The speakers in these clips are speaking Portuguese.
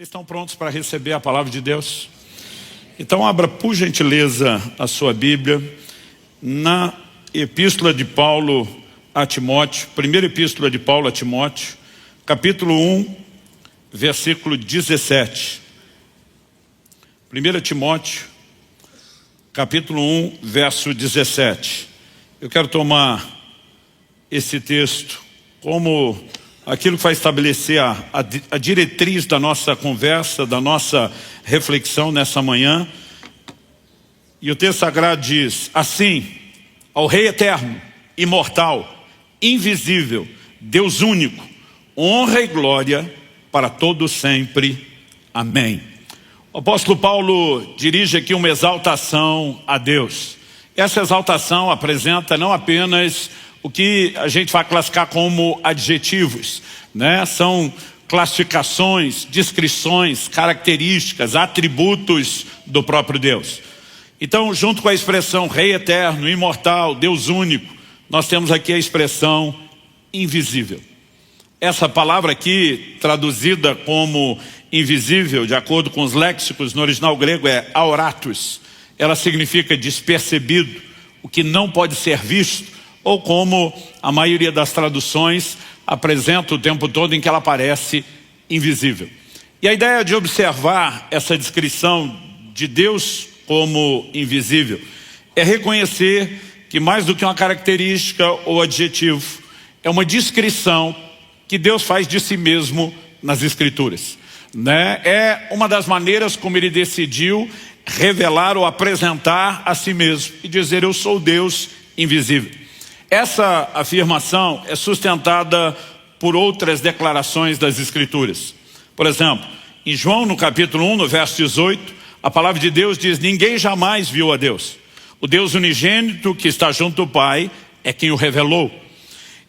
Vocês estão prontos para receber a palavra de Deus? Então abra por gentileza a sua Bíblia na Epístola de Paulo a Timóteo, primeira Epístola de Paulo a Timóteo, capítulo 1, versículo 17. 1 Timóteo, capítulo 1, verso 17. Eu quero tomar esse texto como aquilo que vai estabelecer a diretriz da nossa conversa, da nossa reflexão nessa manhã. E o texto sagrado diz assim: ao Rei eterno, imortal, invisível, Deus único, honra e glória para todos sempre. Amém. O apóstolo Paulo dirige aqui uma exaltação a Deus. Essa exaltação apresenta não apenas o que a gente vai classificar como adjetivos, né? São classificações, descrições, características, atributos do próprio Deus. Então, junto com a expressão Rei eterno, imortal, Deus único, nós temos aqui a expressão invisível. Essa palavra aqui, traduzida como invisível, de acordo com os léxicos no original grego, é auratus. Ela significa despercebido, o que não pode ser visto, ou como a maioria das traduções apresenta o tempo todo em que ela aparece invisível. E a ideia de observar essa descrição de Deus como invisível é reconhecer que mais do que uma característica ou adjetivo, é uma descrição que Deus faz de si mesmo nas Escrituras, né? É uma das maneiras como ele decidiu revelar ou apresentar a si mesmo e dizer: eu sou Deus invisível. Essa afirmação é sustentada por outras declarações das Escrituras. Por exemplo, em João, no capítulo 1, no verso 18, a palavra de Deus diz: ninguém jamais viu a Deus. O Deus unigênito que está junto do Pai é quem o revelou.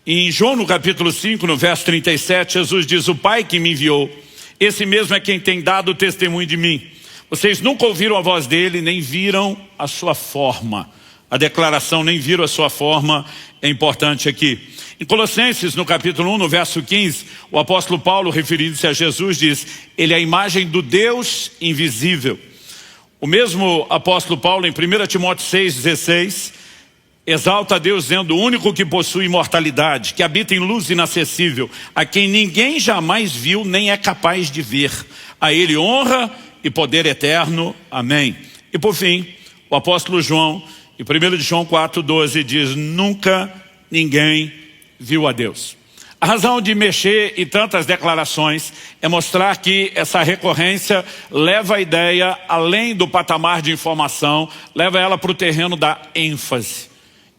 E em João, no capítulo 5, no verso 37, Jesus diz: o Pai que me enviou, esse mesmo é quem tem dado o testemunho de mim. Vocês nunca ouviram a voz dele, nem viram a sua forma. A declaração nem viram a sua forma é importante aqui. Em Colossenses, no capítulo 1, no verso 15, o apóstolo Paulo, referindo-se a Jesus, diz: ele é a imagem do Deus invisível. O mesmo apóstolo Paulo, em 1 Timóteo 6,16, exalta a Deus dizendo: o único que possui imortalidade, que habita em luz inacessível, a quem ninguém jamais viu nem é capaz de ver. A ele honra e poder eterno. Amém. E por fim, o apóstolo João, em 1 João 4,12 diz: nunca ninguém viu a Deus. A razão de mexer em tantas declarações é mostrar que essa recorrência leva a ideia além do patamar de informação, leva ela para o terreno da ênfase.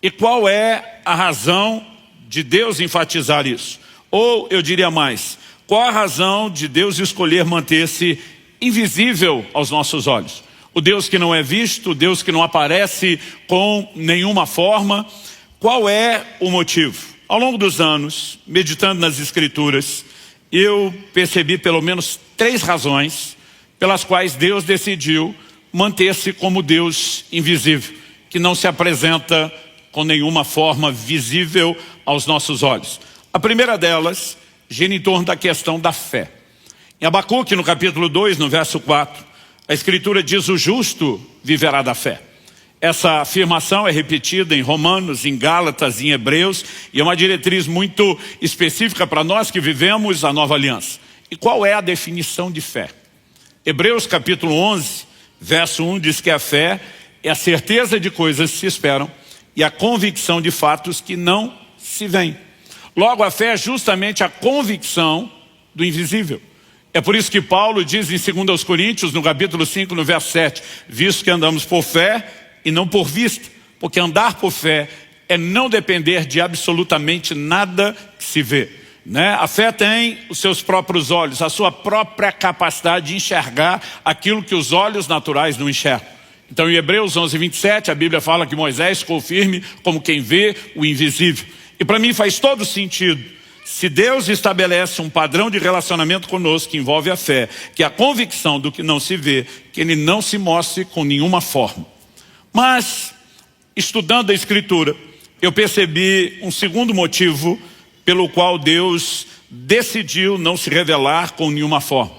E qual é a razão de Deus enfatizar isso? Ou eu diria mais, qual a razão de Deus escolher manter-se invisível aos nossos olhos? O Deus que não é visto, o Deus que não aparece com nenhuma forma. Qual é o motivo? Ao longo dos anos, meditando nas Escrituras, eu percebi pelo menos 3 razões pelas quais Deus decidiu manter-se como Deus invisível, que não se apresenta com nenhuma forma visível aos nossos olhos. A primeira delas gira em torno da questão da fé. Em Abacuque, no capítulo 2, no verso 4, a Escritura diz: o justo viverá da fé. Essa afirmação é repetida em Romanos, em Gálatas, em Hebreus, e é uma diretriz muito específica para nós que vivemos a nova aliança. E qual é a definição de fé? Hebreus capítulo 11, verso 1 diz que a fé é a certeza de coisas que se esperam e a convicção de fatos que não se veem. Logo, a fé é justamente a convicção do invisível. É por isso que Paulo diz em 2 Coríntios, no capítulo 5, no verso 7, visto que andamos por fé e não por vista, porque andar por fé é não depender de absolutamente nada que se vê, né? A fé tem os seus próprios olhos, a sua própria capacidade de enxergar aquilo que os olhos naturais não enxergam. Então em Hebreus 11, 27, a Bíblia fala que Moisés ficou firme como quem vê o invisível. E para mim faz todo sentido. Se Deus estabelece um padrão de relacionamento conosco que envolve a fé, que é a convicção do que não se vê, que ele não se mostre com nenhuma forma. Mas, estudando a Escritura, eu percebi um segundo motivo pelo qual Deus decidiu não se revelar com nenhuma forma.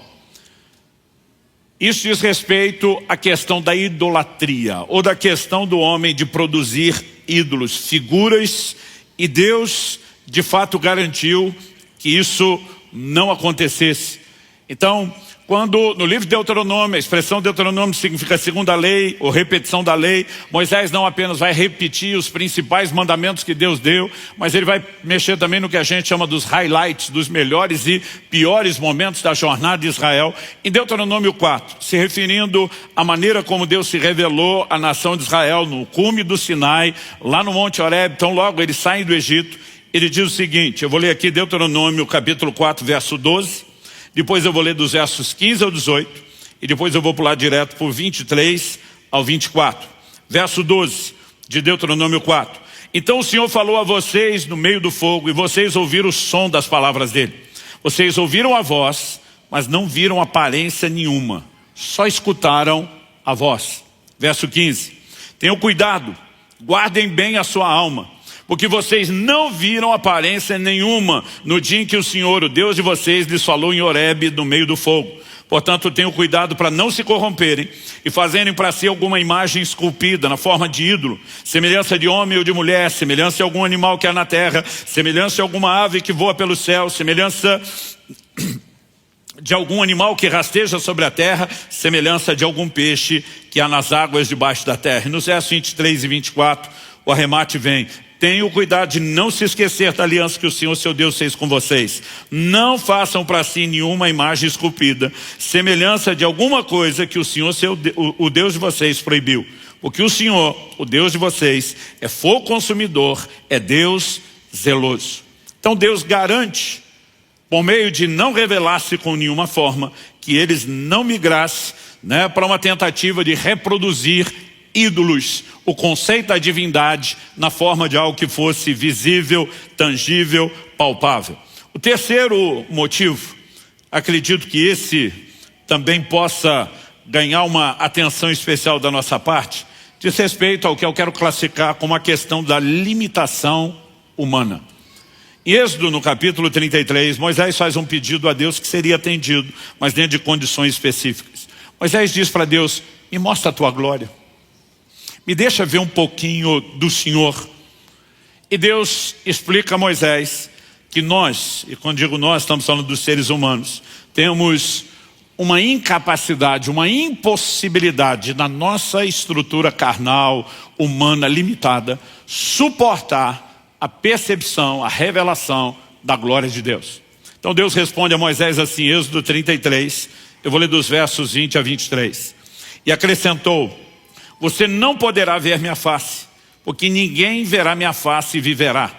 Isso diz respeito à questão da idolatria, ou da questão do homem de produzir ídolos, figuras, e Deus de fato garantiu que isso não acontecesse. Então, quando no livro de Deuteronômio, a expressão Deuteronômio significa segunda lei, ou repetição da lei, Moisés não apenas vai repetir os principais mandamentos que Deus deu, mas ele vai mexer também no que a gente chama dos highlights, dos melhores e piores momentos da jornada de Israel. Em Deuteronômio 4, se referindo à maneira como Deus se revelou à nação de Israel no cume do Sinai, lá no Monte Horebe. Então logo eles saem do Egito, ele diz o seguinte, eu vou ler aqui Deuteronômio capítulo 4, verso 12, depois eu vou ler dos versos 15 ao 18, e depois eu vou pular direto por 23 ao 24. Verso 12 de Deuteronômio 4. Então o Senhor falou a vocês no meio do fogo, e vocês ouviram o som das palavras dele. Vocês ouviram a voz, mas não viram aparência nenhuma, só escutaram a voz. Verso 15. Tenham cuidado, guardem bem a sua alma, porque vocês não viram aparência nenhuma no dia em que o Senhor, o Deus de vocês, lhes falou em Horebe, no meio do fogo. Portanto, tenham cuidado para não se corromperem e fazerem para si alguma imagem esculpida na forma de ídolo, semelhança de homem ou de mulher, semelhança de algum animal que há na terra, semelhança de alguma ave que voa pelo céu, semelhança de algum animal que rasteja sobre a terra, semelhança de algum peixe que há nas águas debaixo da terra. E nos versos 23 e 24, o arremate vem. Tenham cuidado de não se esquecer da aliança que o Senhor, seu Deus, fez com vocês. Não façam para si nenhuma imagem esculpida, semelhança de alguma coisa que o Senhor, o Deus de vocês, proibiu. Porque o Senhor, o Deus de vocês, é fogo consumidor, é Deus zeloso. Então Deus garante, por meio de não revelar-se com nenhuma forma, que eles não migrassem, para uma tentativa de reproduzir ídolos, o conceito da divindade na forma de algo que fosse visível, tangível, palpável. O terceiro motivo, acredito que esse também possa ganhar uma atenção especial da nossa parte, diz respeito ao que eu quero classificar como a questão da limitação humana. Em Êxodo, no capítulo 33, Moisés faz um pedido a Deus que seria atendido, mas dentro de condições específicas. Moisés diz para Deus, me mostra a tua glória. Me deixa ver um pouquinho do Senhor. E Deus explica a Moisés que nós, e quando digo nós, estamos falando dos seres humanos, temos uma incapacidade, uma impossibilidade na nossa estrutura carnal, humana, limitada, suportar a percepção, a revelação da glória de Deus. Então Deus responde a Moisés assim, Êxodo 33, eu vou ler dos versos 20 a 23. E acrescentou, você não poderá ver minha face, porque ninguém verá minha face e viverá.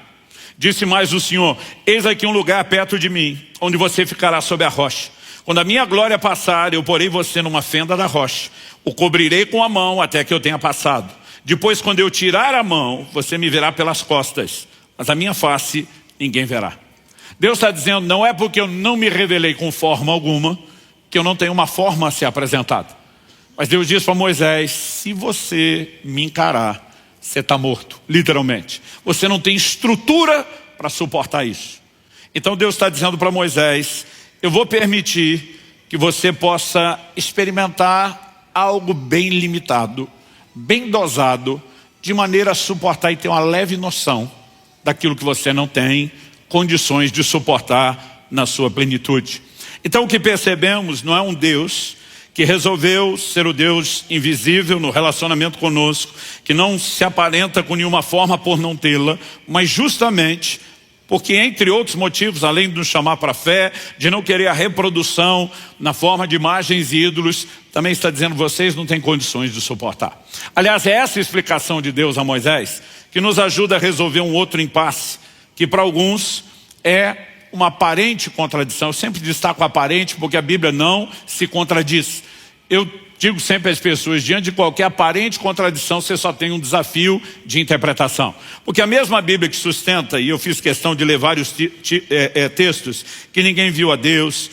Disse mais o Senhor, eis aqui um lugar perto de mim, onde você ficará sob a rocha. Quando a minha glória passar, eu porei você numa fenda da rocha. O cobrirei com a mão até que eu tenha passado. Depois, quando eu tirar a mão, você me verá pelas costas, mas a minha face ninguém verá. Deus está dizendo, não é porque eu não me revelei com forma alguma, que eu não tenho uma forma a ser apresentada. Mas Deus diz para Moisés, se você me encarar, você está morto, literalmente. Você não tem estrutura para suportar isso. Então Deus está dizendo para Moisés, eu vou permitir que você possa experimentar algo bem limitado, bem dosado, de maneira a suportar e ter uma leve noção daquilo que você não tem condições de suportar na sua plenitude. Então o que percebemos não é um Deus que resolveu ser o Deus invisível no relacionamento conosco, que não se aparenta com nenhuma forma por não tê-la, mas justamente porque, entre outros motivos, além de nos chamar para a fé, de não querer a reprodução na forma de imagens e ídolos, também está dizendo, vocês não têm condições de suportar. Aliás, é essa a explicação de Deus a Moisés, que nos ajuda a resolver um outro impasse, que para alguns é uma aparente contradição. Eu sempre destaco aparente porque a Bíblia não se contradiz. Eu digo sempre às pessoas, diante de qualquer aparente contradição, você só tem um desafio de interpretação. Porque a mesma Bíblia que sustenta, e eu fiz questão de ler vários textos, que ninguém viu a Deus,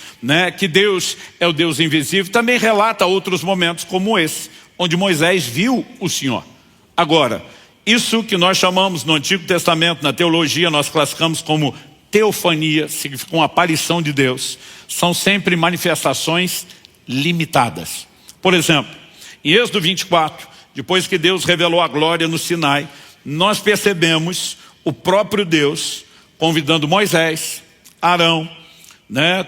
que Deus é o Deus invisível, também relata outros momentos como esse, onde Moisés viu o Senhor. Agora, isso que nós chamamos no Antigo Testamento, na teologia, nós classificamos como teofania, significa uma aparição de Deus, são sempre manifestações limitadas. Por exemplo, em Êxodo 24, depois que Deus revelou a glória no Sinai, nós percebemos o próprio Deus convidando Moisés, Arão,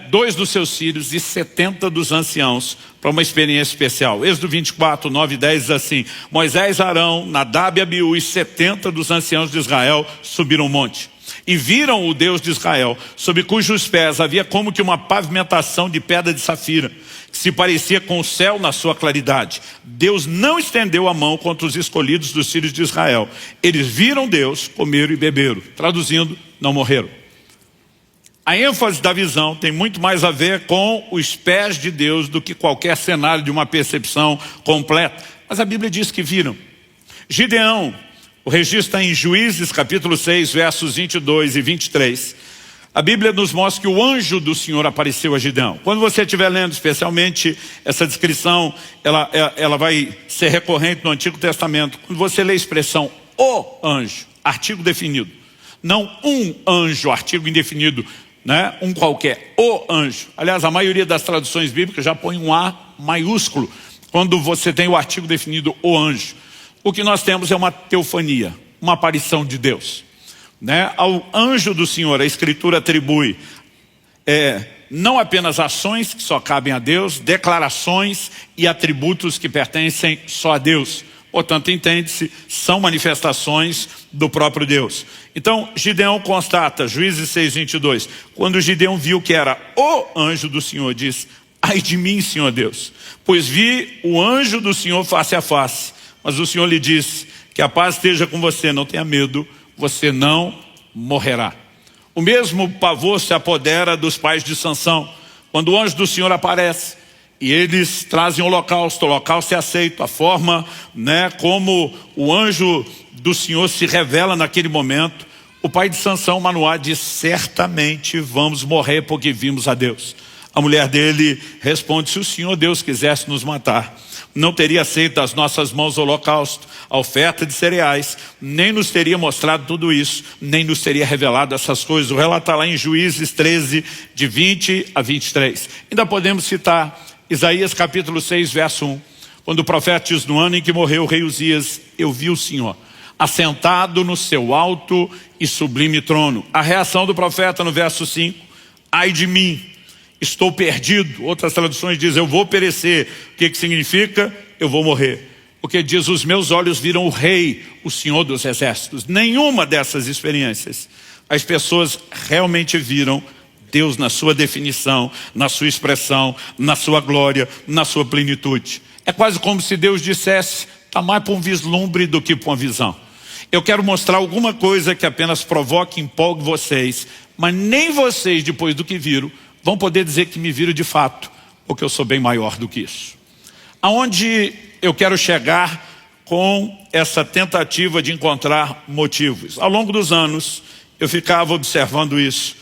2 dos seus filhos e 70 dos anciãos para uma experiência especial. Êxodo 24, 9 e 10 diz assim: Moisés, Arão, Nadab e Abiú e 70 dos anciãos de Israel subiram o monte e viram o Deus de Israel, sob cujos pés havia como que uma pavimentação de pedra de safira, que se parecia com o céu na sua claridade. Deus não estendeu a mão contra os escolhidos dos filhos de Israel. Eles viram Deus, comeram e beberam. Traduzindo, não morreram. A ênfase da visão tem muito mais a ver com os pés de Deus do que qualquer cenário de uma percepção completa. Mas a Bíblia diz que viram. Gideão, o registro está em Juízes capítulo 6, versos 22 e 23. A Bíblia nos mostra que o anjo do Senhor apareceu a Gideão. Quando você estiver lendo, especialmente essa descrição, ela vai ser recorrente no Antigo Testamento. Quando você lê a expressão o anjo, artigo definido, não um anjo, artigo indefinido, um qualquer, o anjo. Aliás, a maioria das traduções bíblicas já põe um A maiúsculo quando você tem o artigo definido o anjo. O que nós temos é uma teofania, uma aparição de Deus. Ao anjo do Senhor, a Escritura atribui não apenas ações que só cabem a Deus, declarações e atributos que pertencem só a Deus. Portanto, entende-se, são manifestações do próprio Deus. Então, Gideão constata, Juízes 6, 22, quando Gideão viu que era o anjo do Senhor, diz: ai de mim, Senhor Deus, pois vi o anjo do Senhor face a face. Mas o Senhor lhe disse: que a paz esteja com você, não tenha medo, você não morrerá. O mesmo pavor se apodera dos pais de Sansão, quando o anjo do Senhor aparece. E eles trazem o holocausto é aceito, a forma como o anjo do Senhor se revela naquele momento. O pai de Sansão, Manoá, diz: certamente vamos morrer porque vimos a Deus. A mulher dele responde: se o Senhor Deus quisesse nos matar, não teria aceito das nossas mãos o holocausto, a oferta de cereais, nem nos teria mostrado tudo isso, nem nos teria revelado essas coisas. O relato está lá em Juízes 13, de 20 a 23. Ainda podemos citar Isaías capítulo 6, verso 1, quando o profeta diz: no ano em que morreu o rei Uzias, eu vi o Senhor assentado no seu alto e sublime trono. A reação do profeta no verso 5: ai de mim, estou perdido. Outras traduções dizem: eu vou perecer. O que significa? Eu vou morrer. Porque diz: os meus olhos viram o rei, o Senhor dos exércitos. Nenhuma dessas experiências as pessoas realmente viram Deus na sua definição, na sua expressão, na sua glória, na sua plenitude. É quase como se Deus dissesse: está mais para um vislumbre do que para uma visão. Eu quero mostrar alguma coisa que apenas provoque e empolgue vocês, mas nem vocês, depois do que viram, vão poder dizer que me viram de fato, porque eu sou bem maior do que isso. Aonde eu quero chegar com essa tentativa de encontrar motivos? Ao longo dos anos, eu ficava observando isso.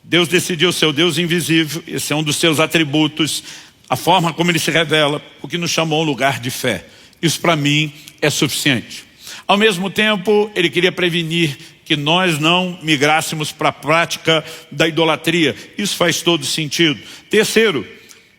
Deus decidiu ser o Deus invisível, esse é um dos seus atributos, a forma como ele se revela, o que nos chamou a um lugar de fé. Isso para mim é suficiente. Ao mesmo tempo, ele queria prevenir que nós não migrássemos para a prática da idolatria. Isso faz todo sentido. Terceiro,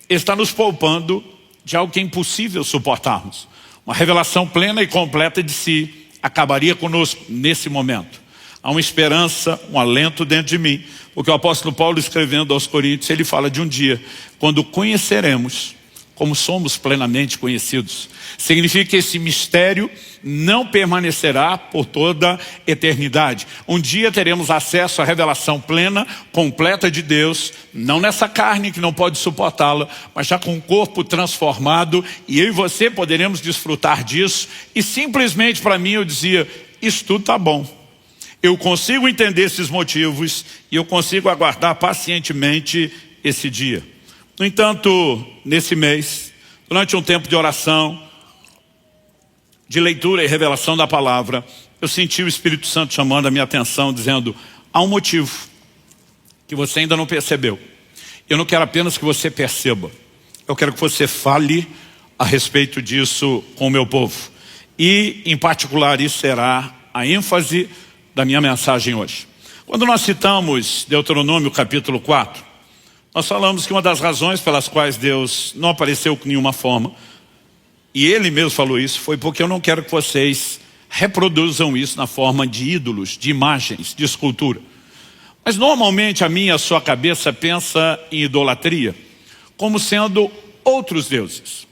ele está nos poupando de algo que é impossível suportarmos. Uma revelação plena e completa de si acabaria conosco nesse momento. Há uma esperança, um alento dentro de mim. Porque o apóstolo Paulo, escrevendo aos Coríntios, ele fala de um dia quando conheceremos como somos plenamente conhecidos. Significa que esse mistério não permanecerá por toda a eternidade. Um dia teremos acesso à revelação plena, completa de Deus, não nessa carne que não pode suportá-la, mas já com um corpo transformado, e eu e você poderemos desfrutar disso. E simplesmente para mim eu dizia: isso tudo está bom. Eu consigo entender esses motivos e eu consigo aguardar pacientemente esse dia. No entanto, nesse mês, durante um tempo de oração, de leitura e revelação da palavra, eu senti o Espírito Santo chamando a minha atenção, dizendo: há um motivo que você ainda não percebeu. Eu não quero apenas que você perceba, eu quero que você fale a respeito disso com o meu povo. E, em particular, isso será a ênfase da minha mensagem hoje. Quando nós citamos Deuteronômio capítulo 4, nós falamos que uma das razões pelas quais Deus não apareceu com nenhuma forma e ele mesmo falou isso, foi porque eu não quero que vocês reproduzam isso na forma de ídolos, de imagens, de escultura. Mas normalmente a minha e a sua cabeça pensa em idolatria como sendo outros deuses,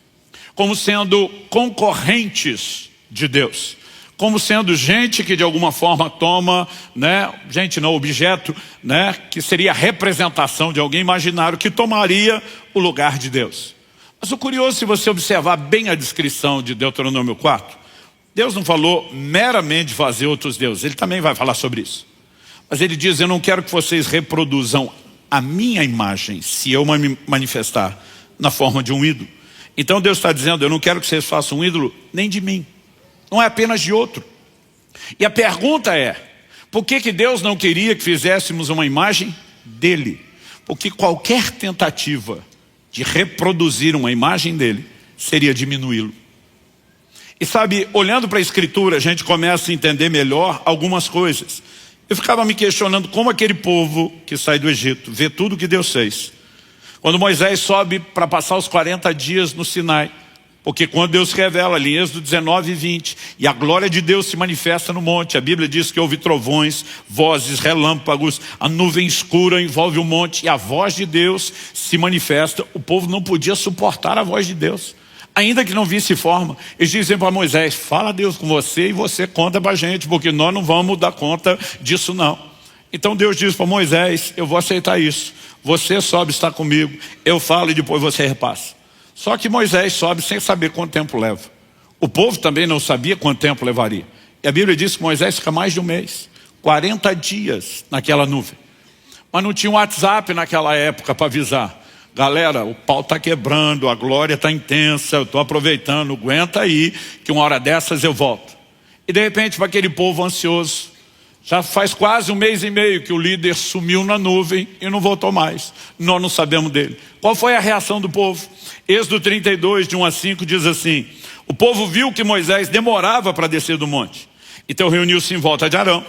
como sendo concorrentes de Deus, como sendo gente que de alguma forma toma, gente não, objeto, que seria a representação de alguém imaginário que tomaria o lugar de Deus. Mas o curioso, se você observar bem a descrição de Deuteronômio 4, Deus não falou meramente de fazer outros deuses, ele também vai falar sobre isso. Mas ele diz, eu não quero que vocês reproduzam a minha imagem, se eu me manifestar na forma de um ídolo. Então Deus está dizendo, eu não quero que vocês façam um ídolo nem de mim, não é apenas de outro. E a pergunta é, por que Deus não queria que fizéssemos uma imagem dele? Porque qualquer tentativa de reproduzir uma imagem dele seria diminuí-lo. E sabe, olhando para a Escritura, a gente começa a entender melhor algumas coisas. Eu ficava me questionando como aquele povo que sai do Egito vê tudo que Deus fez. Quando Moisés sobe para passar os 40 dias no Sinai, porque quando Deus revela ali em Êxodo 19 e 20, e a glória de Deus se manifesta no monte, a Bíblia diz que houve trovões, vozes, relâmpagos, a nuvem escura envolve o monte, e a voz de Deus se manifesta. O povo não podia suportar a voz de Deus, ainda que não visse forma. Eles dizem para Moisés, fala Deus com você e você conta para a gente, porque nós não vamos dar conta disso não. Então Deus diz para Moisés, eu vou aceitar isso, você sobe, está comigo, eu falo e depois você repassa. Só que Moisés sobe sem saber quanto tempo leva. O povo também não sabia quanto tempo levaria. E a Bíblia diz que Moisés fica mais de um mês, 40 dias naquela nuvem. Mas não tinha um WhatsApp naquela época para avisar. Galera, o pau está quebrando, a glória está intensa, eu estou aproveitando, aguenta aí, que uma hora dessas eu volto. E de repente, para aquele povo ansioso, já faz quase um mês e meio que o líder sumiu na nuvem e não voltou mais. Nós não sabemos dele. Qual foi a reação do povo? Êxodo 32, de 1 a 5, diz assim, o povo viu que Moisés demorava para descer do monte. Então reuniu-se em volta de Arão.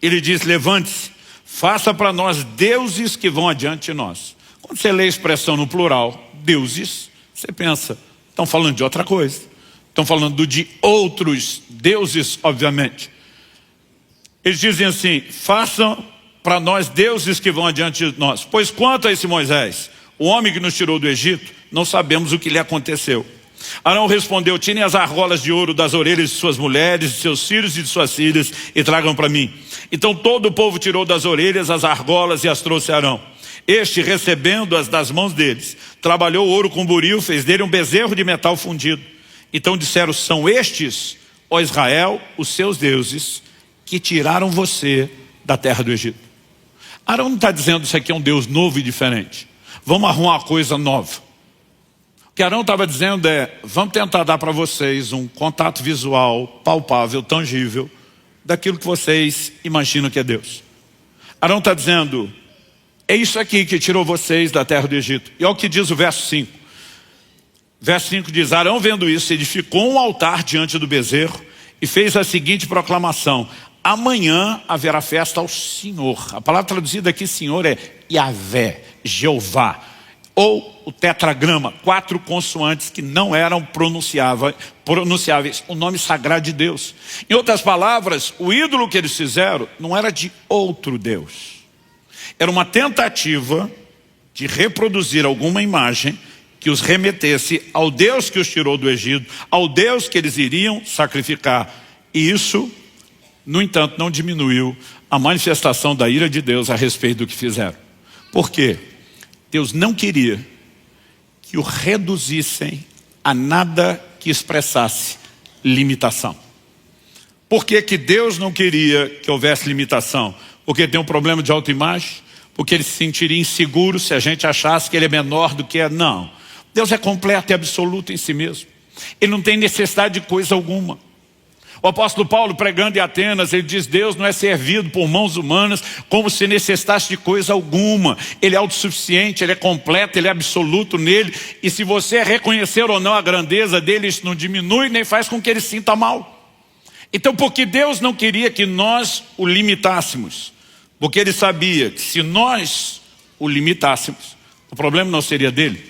Ele disse, levante-se, faça para nós deuses que vão adiante de nós. Quando você lê a expressão no plural, deuses, você pensa, estão falando de outra coisa. Estão falando de outros deuses, obviamente. Eles dizem assim, façam para nós deuses que vão adiante de nós. Pois quanto a esse Moisés, o homem que nos tirou do Egito, não sabemos o que lhe aconteceu. Arão respondeu, tirem as argolas de ouro das orelhas de suas mulheres, de seus filhos e de suas filhas e tragam para mim. Então todo o povo tirou das orelhas as argolas e as trouxe a Arão. Este, recebendo-as das mãos deles, trabalhou o ouro com buril, fez dele um bezerro de metal fundido. Então disseram, são estes, ó Israel, os seus deuses, que tiraram você da terra do Egito. Arão não está dizendo isso aqui é um Deus novo e diferente. Vamos arrumar uma coisa nova. O que Arão estava dizendo é, vamos tentar dar para vocês um contato visual, palpável, tangível, daquilo que vocês imaginam que é Deus. Arão está dizendo, é isso aqui que tirou vocês da terra do Egito. E olha o que diz o verso 5. Verso 5 diz, Arão vendo isso, edificou um altar diante do bezerro e fez a seguinte proclamação, amanhã haverá festa ao Senhor. A palavra traduzida aqui, Senhor, é Yahvé, Jeová. Ou o tetragrama, 4 consoantes que não eram pronunciáveis, o nome sagrado de Deus. Em outras palavras, o ídolo que eles fizeram não era de outro Deus. Era uma tentativa de reproduzir alguma imagem que os remetesse ao Deus que os tirou do Egito, ao Deus que eles iriam sacrificar. E isso, no entanto, não diminuiu a manifestação da ira de Deus a respeito do que fizeram. Por quê? Deus não queria que o reduzissem a nada que expressasse limitação. Por que que Deus não queria que houvesse limitação? Porque tem um problema de autoimagem? Porque ele se sentiria inseguro se a gente achasse que ele é menor do que é? Não. Deus é completo e absoluto em si mesmo. Ele não tem necessidade de coisa alguma. O apóstolo Paulo, pregando em Atenas, ele diz, Deus não é servido por mãos humanas como se necessitasse de coisa alguma. Ele é autossuficiente, ele é completo, ele é absoluto nele. E se você reconhecer ou não a grandeza dele, isso não diminui nem faz com que ele sinta mal. Então, porque Deus não queria que nós o limitássemos, porque ele sabia que se nós o limitássemos, o problema não seria dele,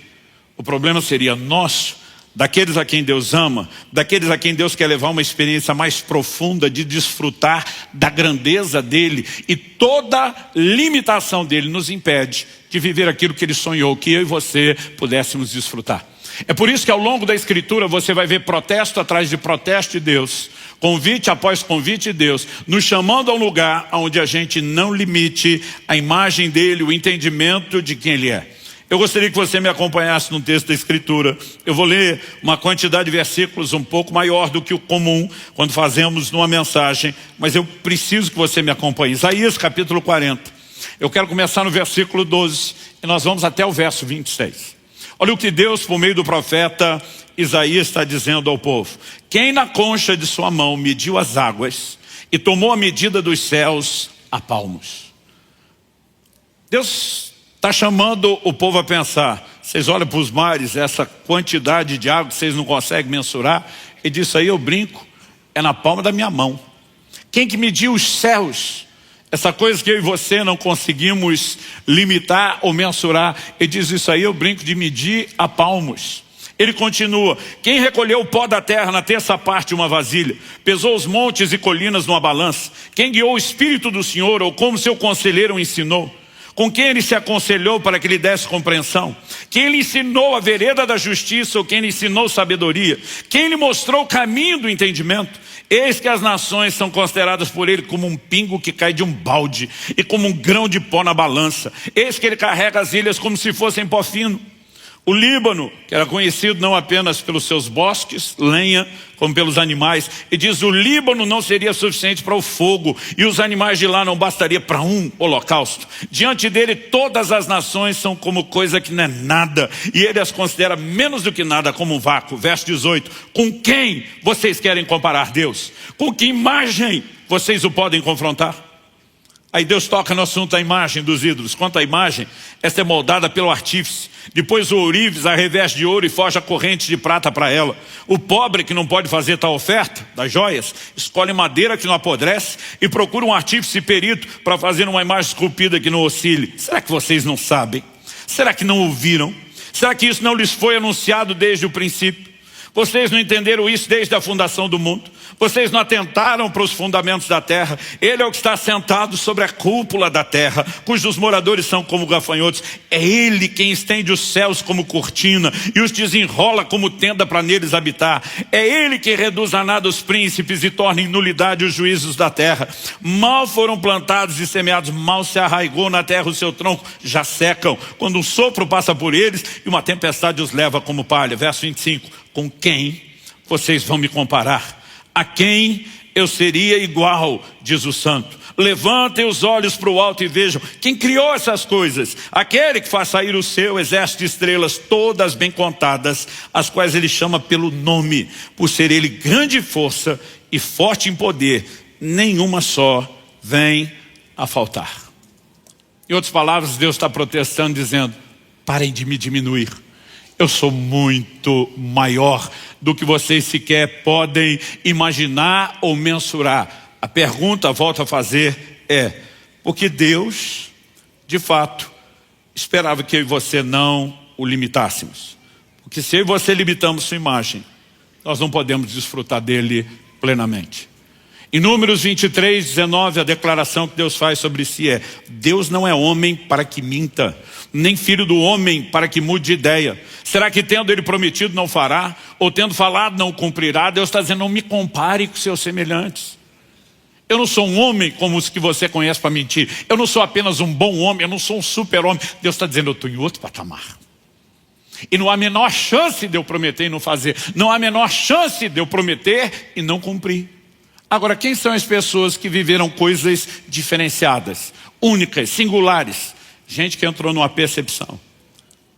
o problema seria nosso. daqueles a quem Deus ama, daqueles a quem Deus quer levar uma experiência mais profunda de desfrutar da grandeza dele, e toda limitação dele nos impede de viver aquilo que ele sonhou, que eu e você pudéssemos desfrutar. É por isso que ao longo da Escritura você vai ver protesto atrás de protesto de Deus, convite após convite de Deus, nos chamando a um lugar onde a gente não limite a imagem dele, o entendimento de quem ele é. Eu gostaria que você me acompanhasse no texto da Escritura. Eu vou ler uma quantidade de versículos um pouco maior do que o comum quando fazemos numa mensagem, mas eu preciso que você me acompanhe. Isaías capítulo 40. Eu quero começar no versículo 12 e nós vamos até o verso 26. Olha o que Deus, por meio do profeta Isaías, está dizendo ao povo. Quem na concha de sua mão mediu as águas e tomou a medida dos céus a palmos. Deus está chamando o povo a pensar. Vocês olham para os mares, essa quantidade de água que vocês não conseguem mensurar. E disso aí eu brinco, é na palma da minha mão. Quem que mediu os céus? Essa coisa que eu e você não conseguimos limitar ou mensurar. Ele diz isso aí, eu brinco de medir a palmos. Ele continua, quem recolheu o pó da terra na terça parte de uma vasilha, pesou os montes e colinas numa balança, quem guiou o Espírito do Senhor, ou como seu conselheiro o ensinou, com quem ele se aconselhou para que lhe desse compreensão, quem lhe ensinou a vereda da justiça, ou quem lhe ensinou sabedoria, quem lhe mostrou o caminho do entendimento. Eis que as nações são consideradas por ele como um pingo que cai de um balde e como um grão de pó na balança. Eis que ele carrega as ilhas como se fossem pó fino. O Líbano, que era conhecido não apenas pelos seus bosques, lenha, como pelos animais, e diz, o Líbano não seria suficiente para o fogo, e os animais de lá não bastaria para um holocausto. Diante dele todas as nações são como coisa que não é nada, e ele as considera menos do que nada, como um vácuo. Verso 18, com quem vocês querem comparar Deus? Com que imagem vocês o podem confrontar? Aí Deus toca no assunto da imagem dos ídolos. Quanto à imagem, esta é moldada pelo artífice. Depois o ourives a reveste de ouro e forja corrente de prata para ela. O pobre que não pode fazer tal oferta das joias, escolhe madeira que não apodrece e procura um artífice perito para fazer uma imagem esculpida que não oscile. Será que vocês não sabem? Será que não ouviram? Será que isso não lhes foi anunciado desde o princípio? Vocês não entenderam isso desde a fundação do mundo? Vocês não atentaram para os fundamentos da terra? Ele é o que está sentado sobre a cúpula da terra, cujos moradores são como gafanhotos. É ele quem estende os céus como cortina e os desenrola como tenda para neles habitar. É ele que reduz a nada os príncipes e torna em nulidade os juízos da terra. Mal foram plantados e semeados, mal se arraigou na terra o seu tronco, já secam, quando um sopro passa por eles e uma tempestade os leva como palha. Verso 25. Com quem vocês vão me comparar? A quem eu seria igual, diz o santo. Levantem os olhos para o alto e vejam quem criou essas coisas. Aquele que faz sair o seu exército de estrelas, todas bem contadas, as quais ele chama pelo nome, por ser ele grande força e forte em poder, nenhuma só vem a faltar. Em outras palavras, Deus está protestando, dizendo, parem de me diminuir. Eu sou muito maior do que vocês sequer podem imaginar ou mensurar. A pergunta, volto a fazer, é, porque Deus, de fato, esperava que eu e você não o limitássemos. Porque se eu e você limitamos sua imagem, nós não podemos desfrutar dele plenamente. Em Números 23, 19, a declaração que Deus faz sobre si é, Deus não é homem para que minta, nem filho do homem para que mude de ideia. Será que tendo ele prometido não fará? Ou tendo falado não cumprirá? Deus está dizendo, não me compare com seus semelhantes. Eu não sou um homem como os que você conhece para mentir. Eu não sou apenas um bom homem, eu não sou um super homem. Deus está dizendo, eu estou em outro patamar. E não há a menor chance de eu prometer e não fazer. Não há a menor chance de eu prometer e não cumprir. Agora, quem são as pessoas que viveram coisas diferenciadas, únicas, singulares? Gente que entrou numa percepção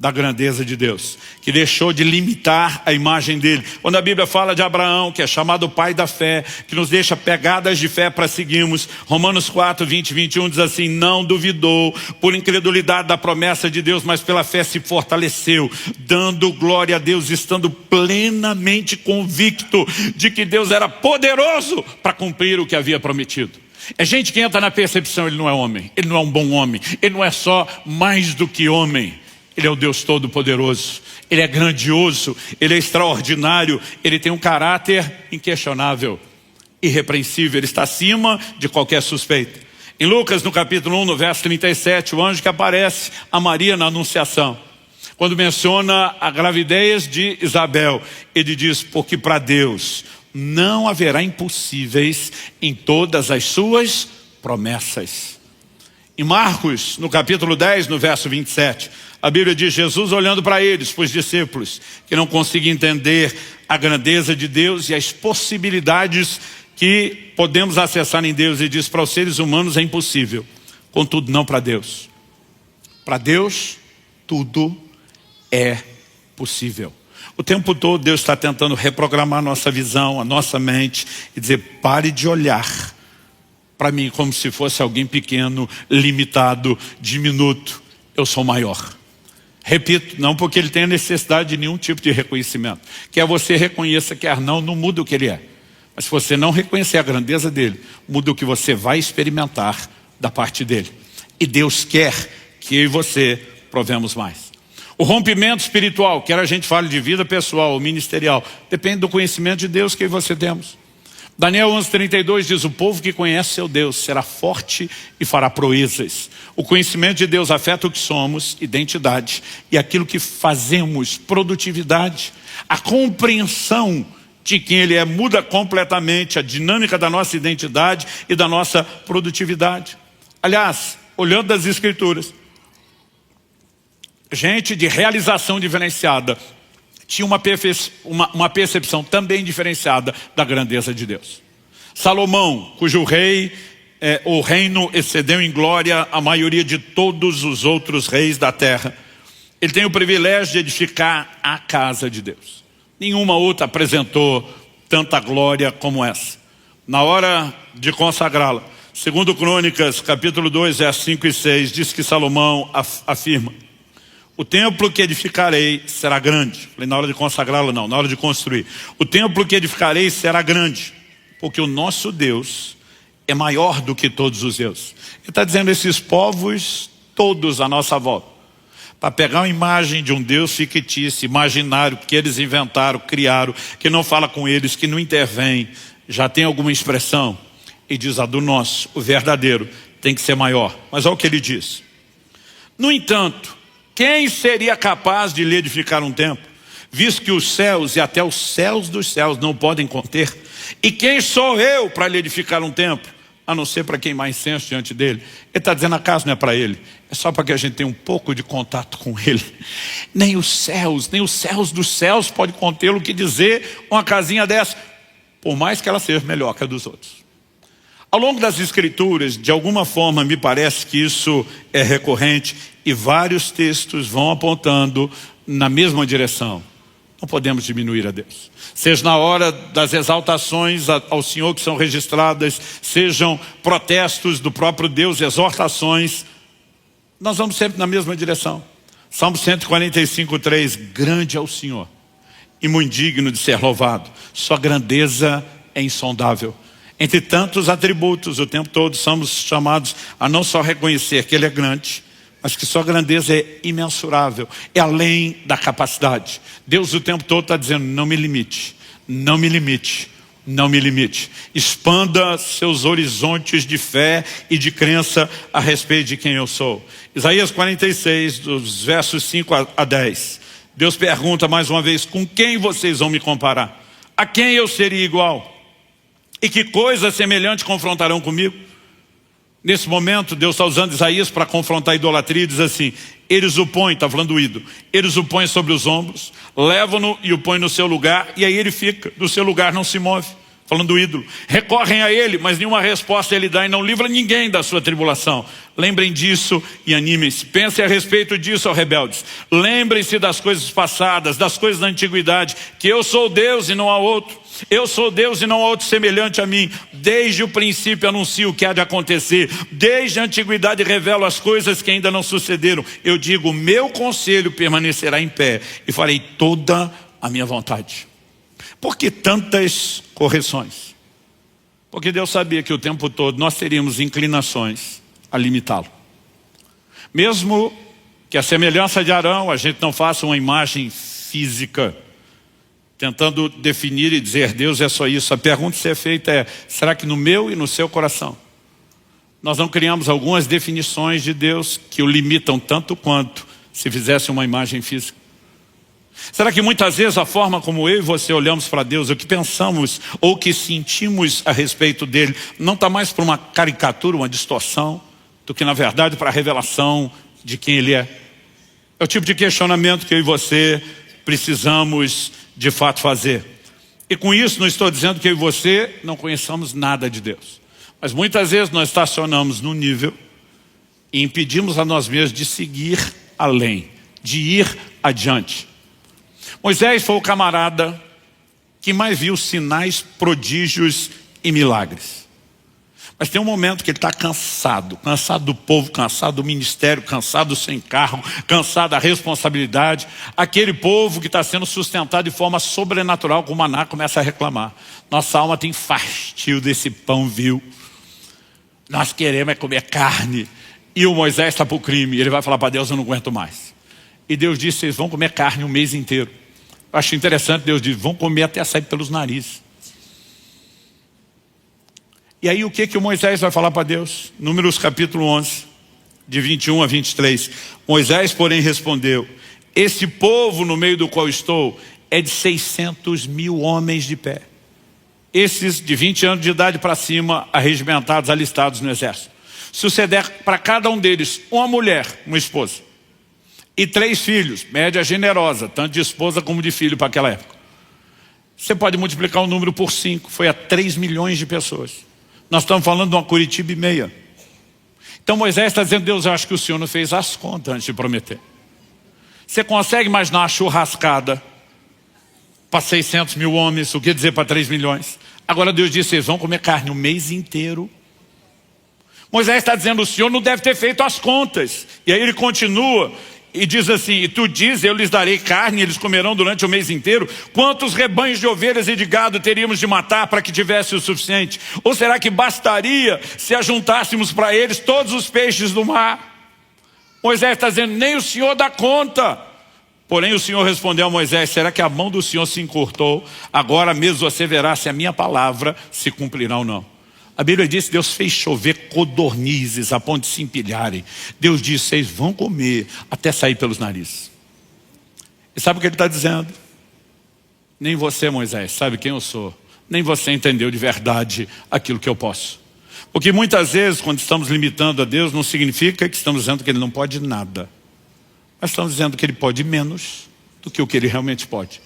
da grandeza de Deus, que deixou de limitar a imagem dele. Quando a Bíblia fala de Abraão, que é chamado pai da fé, que nos deixa pegadas de fé para seguirmos, Romanos 4, 20 e 21 diz assim, não duvidou por incredulidade da promessa de Deus, mas pela fé se fortaleceu, dando glória a Deus, estando plenamente convicto de que Deus era poderoso para cumprir o que havia prometido. É gente que entra na percepção, ele não é homem, ele não é um bom homem, ele não é só mais do que homem. Ele é o Deus Todo-Poderoso, Ele é grandioso, Ele é extraordinário, Ele tem um caráter inquestionável, irrepreensível, Ele está acima de qualquer suspeita. Em Lucas, no capítulo 1, no verso 37, o anjo que aparece a Maria na Anunciação, quando menciona a gravidez de Isabel, ele diz, porque para Deus não haverá impossíveis em todas as suas promessas. Em Marcos, no capítulo 10, no verso 27, a Bíblia diz, Jesus olhando para eles, para os discípulos, que não conseguiam entender a grandeza de Deus e as possibilidades que podemos acessar em Deus, e diz, para os seres humanos é impossível, contudo não para Deus. Para Deus, tudo é possível. O tempo todo Deus está tentando reprogramar a nossa visão, a nossa mente, e dizer, pare de olhar para mim como se fosse alguém pequeno, limitado, diminuto. Eu sou maior. Repito, não porque Ele tenha necessidade de nenhum tipo de reconhecimento. Quer você reconheça, quer não muda o que Ele é. Mas se você não reconhecer a grandeza dEle, muda o que você vai experimentar da parte dEle. E Deus quer que eu e você provemos mais. O rompimento espiritual, quer a gente fale de vida pessoal ou ministerial, depende do conhecimento de Deus que você temos. Daniel 11:32 diz, o povo que conhece seu Deus será forte e fará proezas. O conhecimento de Deus afeta o que somos, identidade, e aquilo que fazemos, produtividade. A compreensão de quem Ele é muda completamente a dinâmica da nossa identidade e da nossa produtividade. Aliás, olhando das Escrituras, gente de realização diferenciada tinha uma percepção também diferenciada da grandeza de Deus. Salomão, cujo o reino excedeu em glória a maioria de todos os outros reis da terra, ele tem o privilégio de edificar a casa de Deus. Nenhuma outra apresentou tanta glória como essa. Na hora de consagrá-la, segundo Crônicas, capítulo 2, versos 5 e 6, diz que Salomão afirma, o templo que edificarei será grande. Falei, na hora de consagrá-lo não, na hora de construir. O templo que edificarei será grande, porque o nosso Deus é maior do que todos os deuses. Ele está dizendo esses povos todos à nossa volta, para pegar uma imagem de um Deus fictício, imaginário, que eles inventaram, criaram, que não fala com eles, que não intervém, já tem alguma expressão, e diz, a do nosso, o verdadeiro, tem que ser maior. Mas olha o que ele diz. No entanto, quem seria capaz de lhe edificar um templo, visto que os céus e até os céus dos céus não podem conter? E quem sou eu para lhe edificar um templo, a não ser para queimar incenso diante dele? Ele está dizendo, acaso não é para ele? É só para que a gente tenha um pouco de contato com ele. Nem os céus dos céus podem contê-lo. O que dizer uma casinha dessa? Por mais que ela seja melhor que a dos outros. Ao longo das Escrituras, de alguma forma, me parece que isso é recorrente e vários textos vão apontando na mesma direção. Não podemos diminuir a Deus. Seja na hora das exaltações ao Senhor que são registradas, sejam protestos do próprio Deus, exortações, nós vamos sempre na mesma direção. Salmo 145:3, grande é o Senhor e muito digno de ser louvado. Sua grandeza é insondável. Entre tantos atributos, o tempo todo somos chamados a não só reconhecer que Ele é grande, mas que sua grandeza é imensurável, é além da capacidade. Deus o tempo todo está dizendo, não me limite, não me limite, não me limite. Expanda seus horizontes de fé e de crença a respeito de quem eu sou. Isaías 46, dos versos 5 a 10. Deus pergunta mais uma vez, com quem vocês vão me comparar? A quem eu seria igual? E que coisa semelhante confrontarão comigo? Nesse momento, Deus está usando Isaías para confrontar a idolatria e diz assim, eles o põem, está falando do ídolo, eles o põem sobre os ombros, levam-no e o põem no seu lugar, e aí ele fica, do seu lugar não se move, falando do ídolo. Recorrem a ele, mas nenhuma resposta ele dá e não livra ninguém da sua tribulação. Lembrem disso e animem-se. Pensem a respeito disso, ó rebeldes. Lembrem-se das coisas passadas, das coisas da antiguidade, que eu sou Deus e não há outro. Eu sou Deus e não há outro semelhante a mim. Desde o princípio anuncio o que há de acontecer. Desde a antiguidade revelo as coisas que ainda não sucederam. Eu digo, meu conselho permanecerá em pé e farei toda a minha vontade. Por que tantas correções? Porque Deus sabia que o tempo todo nós teríamos inclinações a limitá-lo. Mesmo que a semelhança de Arão, a gente não faça uma imagem física, tentando definir e dizer, Deus é só isso. A pergunta a ser feita é, será que no meu e no seu coração, nós não criamos algumas definições de Deus que o limitam tanto quanto se fizesse uma imagem física? Será que muitas vezes a forma como eu e você olhamos para Deus, o que pensamos ou o que sentimos a respeito dele, não está mais para uma caricatura, uma distorção, do que na verdade para a revelação de quem ele é? É o tipo de questionamento que eu e você precisamos de fato fazer. E com isso não estou dizendo que eu e você não conheçamos nada de Deus. Mas muitas vezes nós estacionamos num nível e impedimos a nós mesmos de seguir além, de ir adiante. Moisés foi o camarada que mais viu sinais, prodígios e milagres. Mas tem um momento que ele está cansado do povo, cansado do ministério, cansado sem cargo, cansado da responsabilidade. Aquele povo que está sendo sustentado de forma sobrenatural com o maná começa a reclamar. Nossa alma tem fastio desse pão vil. Nós queremos é comer carne. E o Moisés está para o crime. Ele vai falar para Deus, eu não aguento mais. E Deus disse, vocês vão comer carne um mês inteiro. Eu acho interessante, Deus diz, vão comer até sair pelos narizes. E aí o que o Moisés vai falar para Deus? Números capítulo 11, de 21 a 23. Moisés, porém, respondeu, esse povo no meio do qual estou é de 600 mil homens de pé. Esses de 20 anos de idade para cima, arregimentados, alistados no exército. Suceder para cada um deles uma mulher, uma esposa. E 3 filhos, média generosa, tanto de esposa como de filho para aquela época. Você pode multiplicar o número por 5, foi a 3 milhões de pessoas. Nós estamos falando de uma Curitiba e meia. Então Moisés está dizendo, Deus, eu acho que o Senhor não fez as contas antes de prometer. Você consegue imaginar uma churrascada para 600 mil homens, o que dizer para 3 milhões? Agora Deus disse, vocês vão comer carne o mês inteiro. Moisés está dizendo, o Senhor não deve ter feito as contas. E aí ele continua e diz assim, e tu diz, eu lhes darei carne, eles comerão durante o mês inteiro. Quantos rebanhos de ovelhas e de gado teríamos de matar para que tivesse o suficiente? Ou será que bastaria se ajuntássemos para eles todos os peixes do mar? Moisés está dizendo, nem o Senhor dá conta. Porém o Senhor respondeu a Moisés, será que a mão do Senhor se encurtou? Agora mesmo você verá se a minha palavra se cumprirá ou não. A Bíblia diz que Deus fez chover codornizes a ponto de se empilharem. Deus disse, vocês vão comer até sair pelos narizes. E sabe o que ele está dizendo? Nem você, Moisés, sabe quem eu sou. Nem você entendeu de verdade aquilo que eu posso. Porque muitas vezes, quando estamos limitando a Deus, não significa que estamos dizendo que Ele não pode nada. Mas estamos dizendo que Ele pode menos do que o que Ele realmente pode.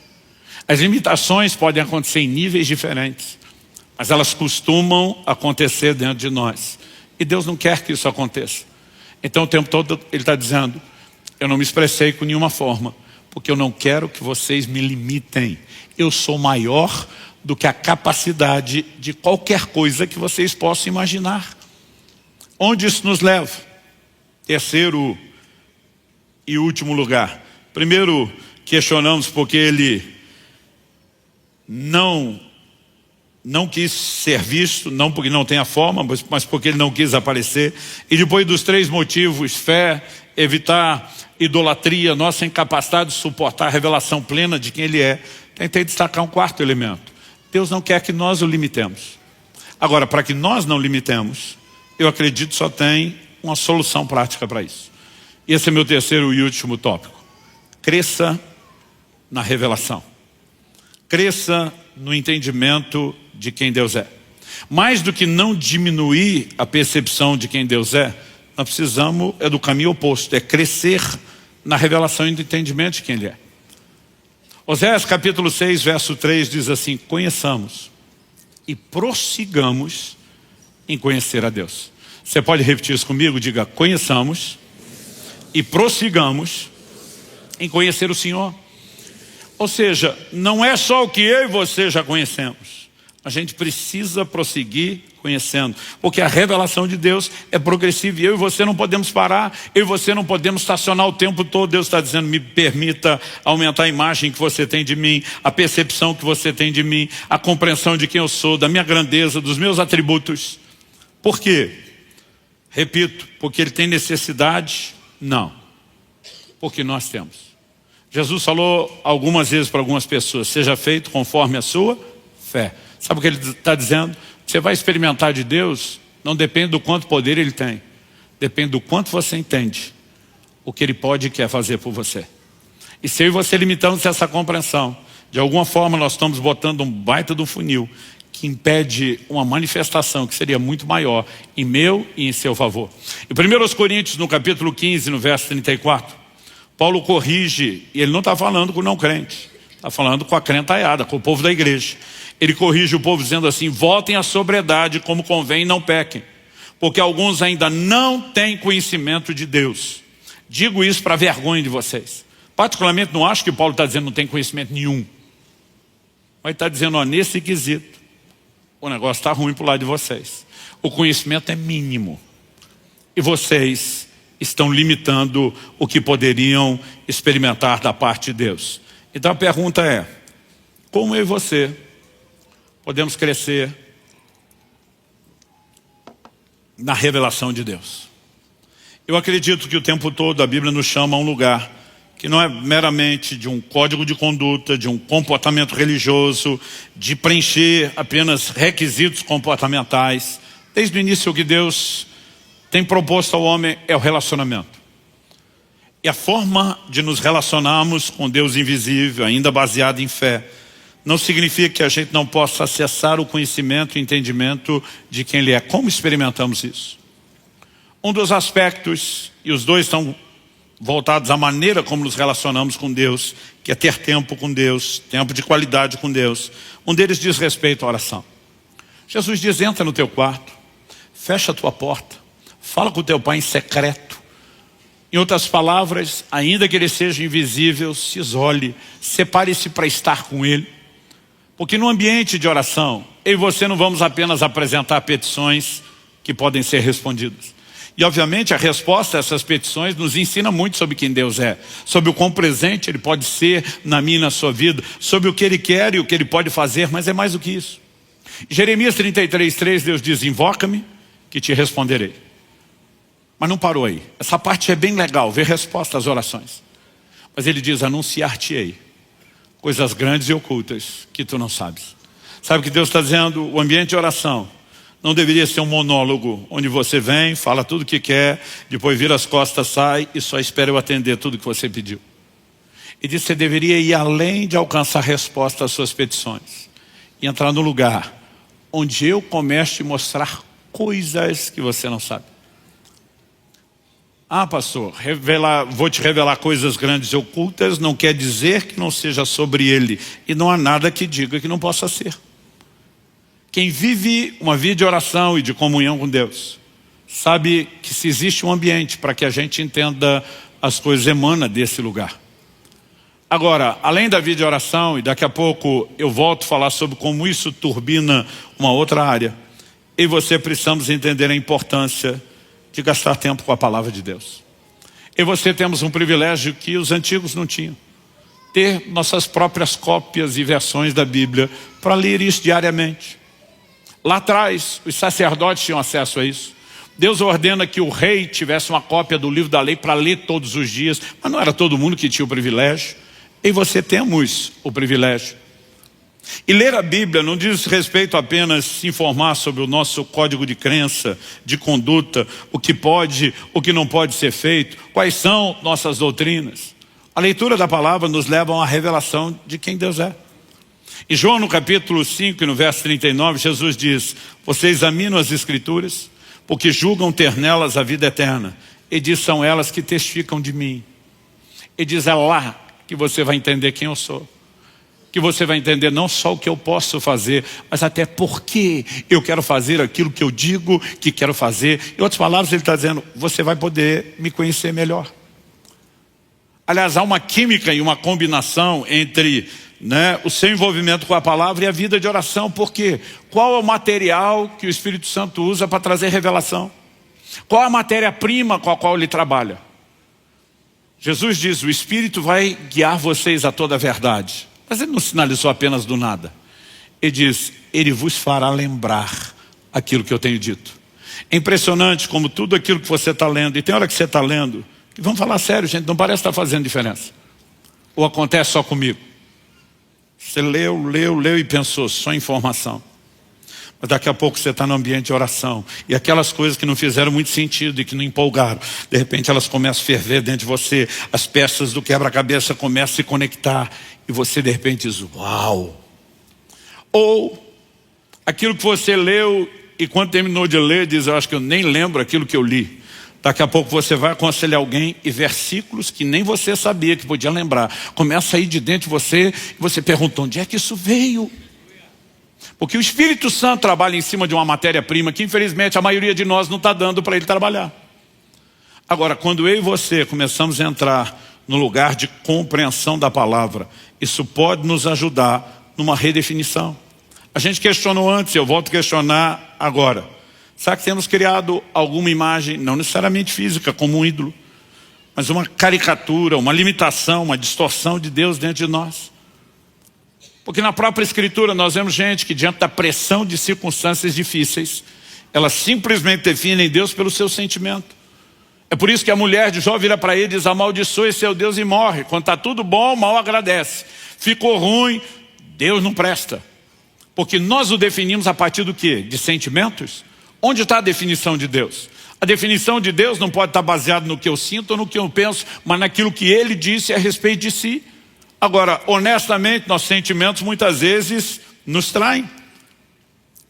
As limitações podem acontecer em níveis diferentes. Mas elas costumam acontecer dentro de nós. E Deus não quer que isso aconteça. Então o tempo todo Ele está dizendo, eu não me expressei com nenhuma forma, porque eu não quero que vocês me limitem. Eu sou maior do que a capacidade de qualquer coisa que vocês possam imaginar. Onde isso nos leva? Terceiro e último lugar. Primeiro, questionamos porque Ele não quis ser visto, não porque não tem a forma, mas porque Ele não quis aparecer. E depois dos 3 motivos, fé, evitar idolatria, nossa incapacidade de suportar a revelação plena de quem Ele é, tentei destacar um 4º elemento. Deus não quer que nós o limitemos. Agora, para que nós não limitemos, eu acredito só tem uma solução prática para isso. E esse é meu terceiro e último tópico. Cresça na revelação. Cresça no entendimento de quem Deus é. Mais do que não diminuir a percepção de quem Deus é, nós precisamos do caminho oposto, é crescer na revelação e no entendimento de quem Ele é. Oséias capítulo 6, verso 3 diz assim, conheçamos e prossigamos em conhecer a Deus. Você pode repetir isso comigo? Diga, conheçamos e prossigamos em conhecer o Senhor. Ou seja, não é só o que eu e você já conhecemos. A gente precisa prosseguir conhecendo. Porque a revelação de Deus é progressiva. E eu e você não podemos parar. Eu e você não podemos estacionar o tempo todo. Deus está dizendo, me permita aumentar a imagem que você tem de mim, a percepção que você tem de mim, a compreensão de quem eu sou, da minha grandeza, dos meus atributos. Por quê? Repito, porque Ele tem necessidade? Não. porque nós temos. Jesus falou algumas vezes para algumas pessoas, seja feito conforme a sua fé. Sabe o que ele está dizendo? Você vai experimentar de Deus, não depende do quanto poder Ele tem. Depende do quanto você entende o que Ele pode e quer fazer por você. E se eu e você limitamos essa compreensão, de alguma forma nós estamos botando um baita de um funil que impede uma manifestação que seria muito maior em meu e em seu favor. Em 1 Coríntios, no capítulo 15, no verso 34, Paulo corrige, e ele não está falando com o não crente, está falando com a crentaiada, com o povo da igreja. Ele corrige o povo dizendo assim: voltem à sobriedade como convém e não pequem, porque alguns ainda não têm conhecimento de Deus. Digo isso para vergonha de vocês. Particularmente não acho que Paulo está dizendo não tem conhecimento nenhum. Mas está dizendo, ó, nesse quesito, o negócio está ruim para o lado de vocês. O conhecimento é mínimo. E vocês estão limitando o que poderiam experimentar da parte de Deus. Então a pergunta é, como eu e você podemos crescer na revelação de Deus? Eu acredito que o tempo todo a Bíblia nos chama a um lugar que não é meramente de um código de conduta, de um comportamento religioso, de preencher apenas requisitos comportamentais. Desde o início, o que Deus tem proposto ao homem é o relacionamento. E a forma de nos relacionarmos com Deus invisível, ainda baseado em fé, não significa que a gente não possa acessar o conhecimento e entendimento de quem Ele é. Como experimentamos isso? Um dos aspectos, e os dois estão voltados à maneira como nos relacionamos com Deus, que é ter tempo com Deus, tempo de qualidade com Deus. Um deles diz respeito à oração. Jesus diz, entra no teu quarto, fecha a tua porta, fala com o teu pai em secreto. Em outras palavras, ainda que ele seja invisível, se isole, separe-se para estar com ele. Porque no ambiente de oração, eu e você não vamos apenas apresentar petições que podem ser respondidas. E obviamente a resposta a essas petições nos ensina muito sobre quem Deus é, sobre o quão presente Ele pode ser na minha e na sua vida, sobre o que Ele quer e o que Ele pode fazer, mas é mais do que isso. Jeremias 33:3, Deus diz, invoca-me que te responderei. Mas não parou aí. Essa parte é bem legal, ver resposta às orações. Mas Ele diz, anunciar-te-ei coisas grandes e ocultas que tu não sabes. Sabe o que Deus está dizendo? O ambiente de oração não deveria ser um monólogo, onde você vem, fala tudo o que quer, depois vira as costas, sai e só espera eu atender tudo que você pediu. E diz que você deveria ir além de alcançar resposta às suas petições. E entrar no lugar onde eu começo a te mostrar coisas que você não sabe. Ah, pastor, vou te revelar coisas grandes e ocultas, não quer dizer que não seja sobre ele. E não há nada que diga que não possa ser. Quem vive uma vida de oração e de comunhão com Deus, sabe que se existe um ambiente para que a gente entenda as coisas, emana desse lugar. Agora, além da vida de oração, e daqui a pouco eu volto a falar sobre como isso turbina uma outra área, eu e você precisamos entender a importância de gastar tempo com a palavra de Deus. Eu e você temos um privilégio que os antigos não tinham. Ter nossas próprias cópias e versões da Bíblia para ler isso diariamente. Lá atrás, os sacerdotes tinham acesso a isso. Deus ordena que o rei tivesse uma cópia do livro da lei para ler todos os dias, mas não era todo mundo que tinha o privilégio. Eu e você temos o privilégio. E ler a Bíblia não diz respeito apenas se informar sobre o nosso código de crença, de conduta, o que pode, o que não pode ser feito, quais são nossas doutrinas. A leitura da palavra nos leva a uma revelação de quem Deus é. Em João no capítulo 5 e no verso 39, Jesus diz, vocês examinam as escrituras, porque julgam ter nelas a vida eterna. E diz, são elas que testificam de mim. E diz, é lá que você vai entender quem eu sou. Que você vai entender não só o que eu posso fazer, mas até por que eu quero fazer aquilo que eu digo que quero fazer. Em outras palavras, ele está dizendo, você vai poder me conhecer melhor. Aliás, há uma química e uma combinação entre o seu envolvimento com a palavra e a vida de oração. Por quê? Qual é o material que o Espírito Santo usa para trazer revelação? Qual é a matéria-prima com a qual ele trabalha? Jesus diz, o Espírito vai guiar vocês a toda a verdade. Mas ele não sinalizou apenas do nada. Ele diz, ele vos fará lembrar aquilo que eu tenho dito. É impressionante como tudo aquilo que você está lendo, e tem hora que você está lendo, E vamos falar sério, gente, não parece estar fazendo diferença. Ou acontece só comigo? Você leu e pensou, só informação. Mas daqui a pouco você está no ambiente de oração. E aquelas coisas que não fizeram muito sentido e que não empolgaram, de repente elas começam a ferver dentro de você. As peças do quebra-cabeça começam a se conectar. E você de repente diz, uau! Ou aquilo que você leu e quando terminou de ler, diz, eu acho que eu nem lembro aquilo que eu li. Daqui a pouco você vai aconselhar alguém e versículos que nem você sabia que podia lembrar. Começa a ir de dentro de você e você pergunta, onde é que isso veio? Porque o Espírito Santo trabalha em cima de uma matéria-prima que infelizmente a maioria de nós não está dando para ele trabalhar. Agora, quando eu e você começamos a entrar no lugar de compreensão da palavra, isso pode nos ajudar numa redefinição. A gente questionou antes, eu volto a questionar agora. Será que temos criado alguma imagem, não necessariamente física, como um ídolo, mas uma caricatura, uma limitação, uma distorção de Deus dentro de nós? Porque na própria Escritura nós vemos gente que diante da pressão de circunstâncias difíceis, elas simplesmente definem Deus pelo seu sentimento. É por isso que a mulher de Jó vira para ele e diz, amaldiçoe seu Deus e morre. Quando está tudo bom, mal agradece. Ficou ruim, Deus não presta. Porque nós o definimos a partir do quê? De sentimentos? Onde está a definição de Deus? A definição de Deus não pode estar baseada no que eu sinto ou no que eu penso, mas naquilo que Ele disse a respeito de si. Agora, honestamente, nossos sentimentos muitas vezes nos traem.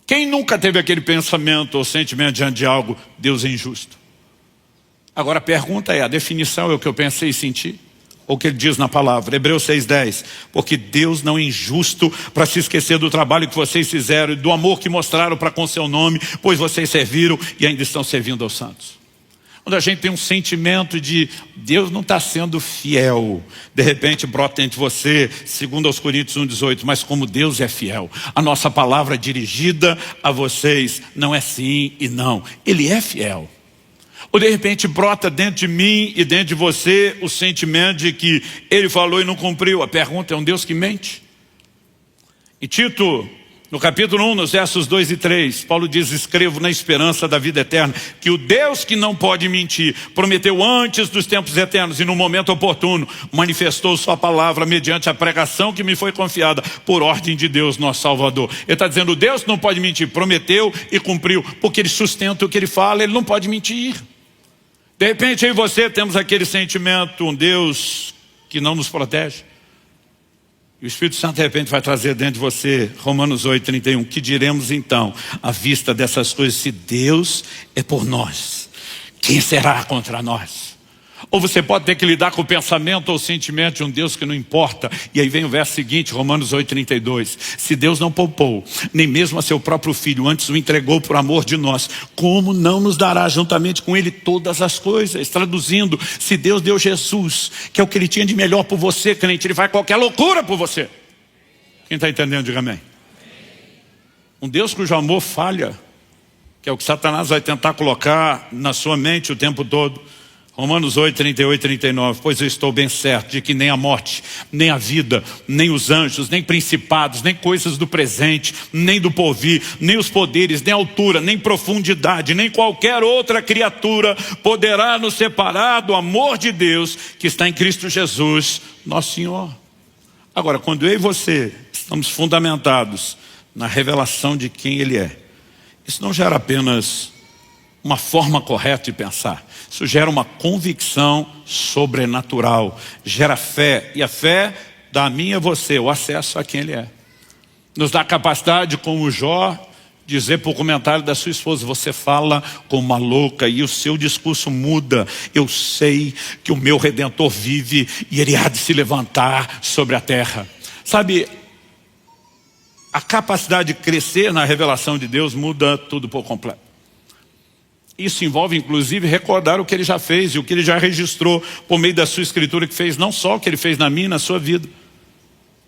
Quem nunca teve aquele pensamento ou sentimento diante de algo, Deus é injusto? Agora a pergunta é, a definição é o que eu pensei e senti? Ou o que ele diz na palavra? Hebreus 6,10. Porque Deus não é injusto para se esquecer do trabalho que vocês fizeram e do amor que mostraram para com seu nome, pois vocês serviram e ainda estão servindo aos santos. Quando a gente tem um sentimento de Deus não está sendo fiel, de repente brota entre você, segundo aos Coríntios 1,18, mas como Deus é fiel, a nossa palavra dirigida a vocês não é sim e não, Ele é fiel. Ou de repente brota dentro de mim e dentro de você o sentimento de que Ele falou e não cumpriu. A pergunta é, um Deus que mente? Em Tito, no capítulo 1, nos versos 2 e 3, Paulo diz, escrevo na esperança da vida eterna, que o Deus que não pode mentir, prometeu antes dos tempos eternos e no momento oportuno, manifestou sua palavra mediante a pregação que me foi confiada por ordem de Deus, nosso Salvador. Ele está dizendo, o Deus que não pode mentir, prometeu e cumpriu, porque Ele sustenta o que Ele fala, Ele não pode mentir. De repente eu e você temos aquele sentimento, um Deus que não nos protege. E o Espírito Santo de repente vai trazer dentro de você, Romanos 8:31, que diremos então, à vista dessas coisas, se Deus é por nós, quem será contra nós? Ou você pode ter que lidar com o pensamento ou o sentimento de um Deus que não importa. E aí vem o verso seguinte, Romanos 8:32. Se Deus não poupou, nem mesmo a seu próprio Filho, antes o entregou por amor de nós, como não nos dará juntamente com Ele todas as coisas? Traduzindo, se Deus deu Jesus, que é o que Ele tinha de melhor por você, crente, Ele faz qualquer loucura por você. Quem está entendendo, diga amém. Um Deus cujo amor falha, que é o que Satanás vai tentar colocar na sua mente o tempo todo. Romanos 8:38 e 39, pois eu estou bem certo de que nem a morte, nem a vida, nem os anjos, nem principados, nem coisas do presente, nem do porvir, nem os poderes, nem altura, nem profundidade, nem qualquer outra criatura poderá nos separar do amor de Deus que está em Cristo Jesus, nosso Senhor. Agora, quando eu e você estamos fundamentados na revelação de quem Ele é, isso não gera apenas uma forma correta de pensar. Isso gera uma convicção sobrenatural, gera fé, e a fé dá a mim e a você o acesso a quem Ele é. Nos dá a capacidade, como Jó, dizer por comentário da sua esposa, você fala como uma louca e o seu discurso muda. Eu sei que o meu Redentor vive e Ele há de se levantar sobre a terra. Sabe, a capacidade de crescer na revelação de Deus muda tudo por completo. Isso envolve inclusive recordar o que Ele já fez e o que Ele já registrou por meio da sua escritura, que fez não só o que Ele fez na minha e na sua vida,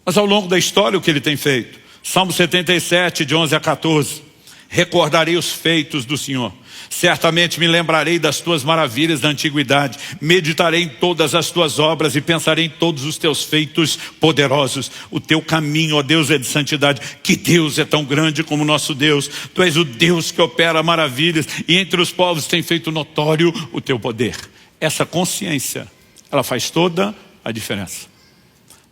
mas ao longo da história o que Ele tem feito. Salmo 77, de 11 a 14. Recordarei os feitos do Senhor. Certamente me lembrarei das tuas maravilhas da antiguidade. Meditarei em todas as tuas obras e pensarei em todos os teus feitos poderosos. O teu caminho, ó Deus, é de santidade. Que Deus é tão grande como nosso Deus. Tu és o Deus que opera maravilhas e entre os povos tem feito notório o teu poder. essa consciência, ela faz toda a diferença.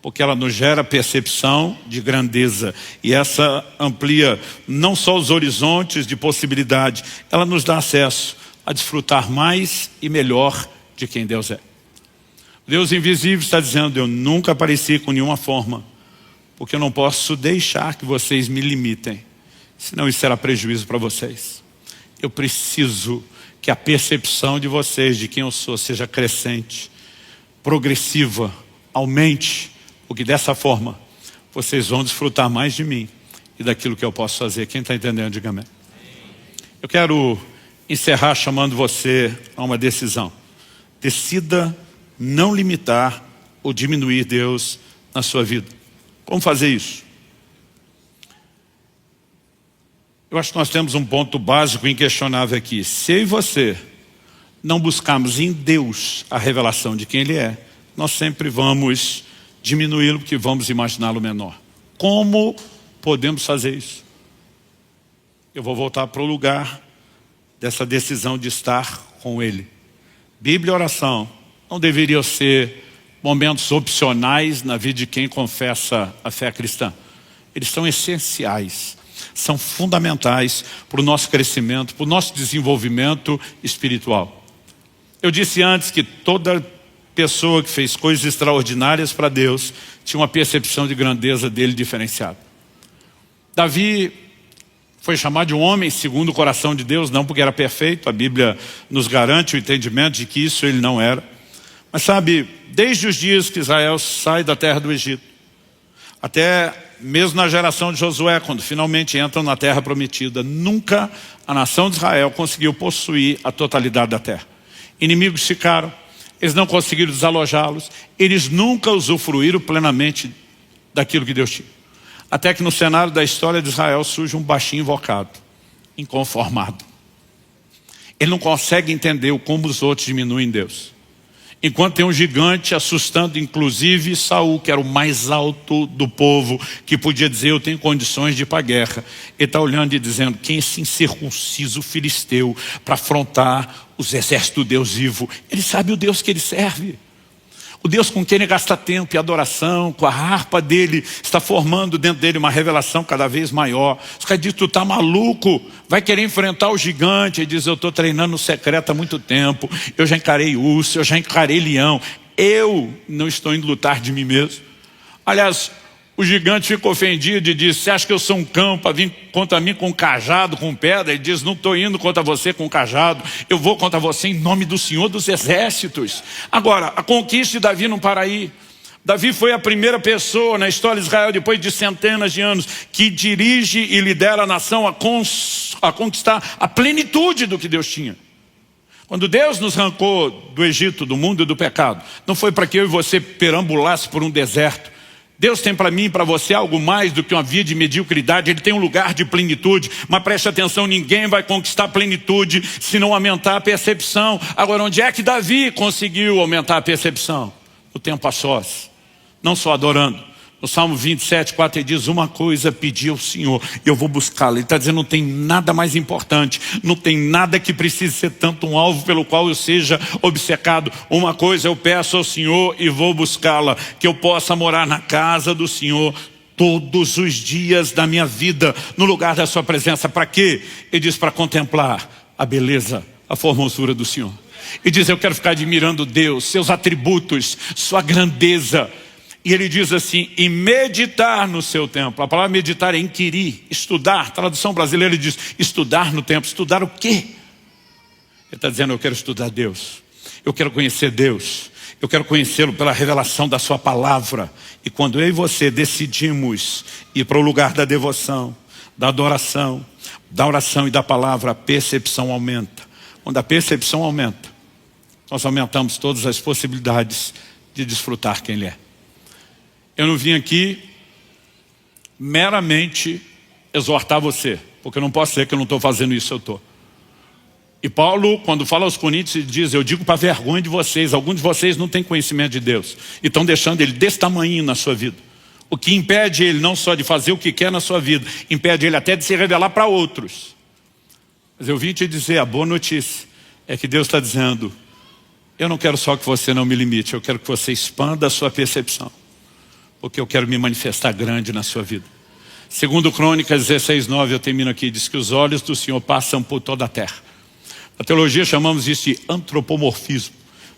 Porque ela nos gera percepção de grandeza. E essa amplia não só os horizontes de possibilidade, ela nos dá acesso a desfrutar mais e melhor de quem Deus é. Deus invisível está dizendo: eu nunca apareci com nenhuma forma, porque eu não posso deixar que vocês me limitem, senão isso será prejuízo para vocês. Eu preciso que a percepção de vocês de quem eu sou seja crescente, progressiva, aumente, porque dessa forma vocês vão desfrutar mais de mim e daquilo que eu posso fazer. Quem está entendendo, diga amém. Eu quero encerrar chamando você a uma decisão. Decida não limitar ou diminuir Deus na sua vida. Como fazer isso? Eu acho que nós temos um ponto básico e inquestionável aqui. Se eu e você não buscarmos em Deus a revelação de quem Ele é, nós sempre vamos diminuí-lo, porque vamos imaginá-lo menor. Como podemos fazer isso? Eu vou voltar para o lugar dessa decisão de estar com Ele. Bíblia e oração não deveriam ser momentos opcionais na vida de quem confessa a fé cristã. Eles são essenciais, são fundamentais para o nosso crescimento, para o nosso desenvolvimento espiritual. Eu disse antes que toda pessoa que fez coisas extraordinárias para Deus tinha uma percepção de grandeza dele diferenciada. Davi foi chamado de um homem segundo o coração de Deus, não porque era perfeito, a Bíblia nos garante o entendimento de que isso ele não era. Mas sabe, desde os dias que Israel sai da terra do Egito, até mesmo na geração de Josué, quando finalmente entram na terra prometida, nunca a nação de Israel conseguiu possuir a totalidade da terra. Inimigos ficaram, eles não conseguiram desalojá-los, eles nunca usufruíram plenamente daquilo que Deus tinha. Até que no cenário da história de Israel surge um baixinho invocado, inconformado. Ele não consegue entender como os outros diminuem Deus. Enquanto tem um gigante assustando inclusive Saul, que era o mais alto do povo, que podia dizer: eu tenho condições de ir para a guerra. Ele está olhando e dizendo: quem é esse incircunciso filisteu para afrontar os exércitos do Deus vivo? Ele sabe o Deus que ele serve. O Deus com quem ele gasta tempo e adoração, com a harpa dele, está formando dentro dele uma revelação cada vez maior. Os caras dizem: tu está maluco, vai querer enfrentar o gigante. Ele diz: eu estou treinando no secreto há muito tempo, eu já encarei urso, eu já encarei leão, eu não estou indo lutar de mim mesmo. Aliás, o gigante fica ofendido e diz: você acha que eu sou um cão para vir contra mim com cajado, com pedra? Ele diz: não estou indo contra você com cajado, eu vou contra você em nome do Senhor dos Exércitos. Agora, a conquista de Davi não para aí. Davi foi a primeira pessoa na história de Israel, depois de centenas de anos, que dirige e lidera a nação a conquistar a plenitude do que Deus tinha. Quando Deus nos arrancou do Egito, do mundo e do pecado, não foi para que eu e você perambulasse por um deserto. Deus tem para mim e para você algo mais do que uma vida de mediocridade. Ele tem um lugar de plenitude. Mas preste atenção, ninguém vai conquistar a plenitude se não aumentar a percepção. Agora, onde é que Davi conseguiu aumentar a percepção? No tempo a sós, não só adorando. No Salmo 27, 4 ele diz: uma coisa pedi ao Senhor, eu vou buscá-la. Ele está dizendo: não tem nada mais importante, não tem nada que precise ser tanto um alvo pelo qual eu seja obcecado. Uma coisa eu peço ao Senhor e vou buscá-la, que eu possa morar na casa do Senhor todos os dias da minha vida, no lugar da sua presença. Para quê? Ele diz: para contemplar a beleza, a formosura do Senhor. Ele diz: eu quero ficar admirando Deus, seus atributos, sua grandeza. E ele diz assim: e meditar no seu templo. A palavra meditar é inquirir, estudar. Tradução brasileira ele diz: estudar no templo. Estudar o quê? Ele está dizendo: eu quero estudar Deus, eu quero conhecer Deus, eu quero conhecê-lo pela revelação da sua palavra. E quando eu e você decidimos ir para o lugar da devoção, da adoração, da oração e da palavra, a percepção aumenta. Quando a percepção aumenta, nós aumentamos todas as possibilidades de desfrutar quem Ele é. Eu não vim aqui meramente exortar você, porque eu não posso dizer que eu não estou fazendo isso, eu estou. E Paulo, quando fala aos Coríntios, ele diz: eu digo para vergonha de vocês, alguns de vocês não têm conhecimento de Deus, e estão deixando Ele desse tamanho na sua vida. O que impede Ele não só de fazer o que quer na sua vida, impede Ele até de se revelar para outros. Mas eu vim te dizer, a boa notícia é que Deus está dizendo: Eu não quero só que você não me limite, eu quero que você expanda a sua percepção, porque eu quero me manifestar grande na sua vida. Segundo Crônicas 16:9, eu termino aqui, diz que os olhos do Senhor passam por toda a terra. Na teologia chamamos isso de antropomorfismo.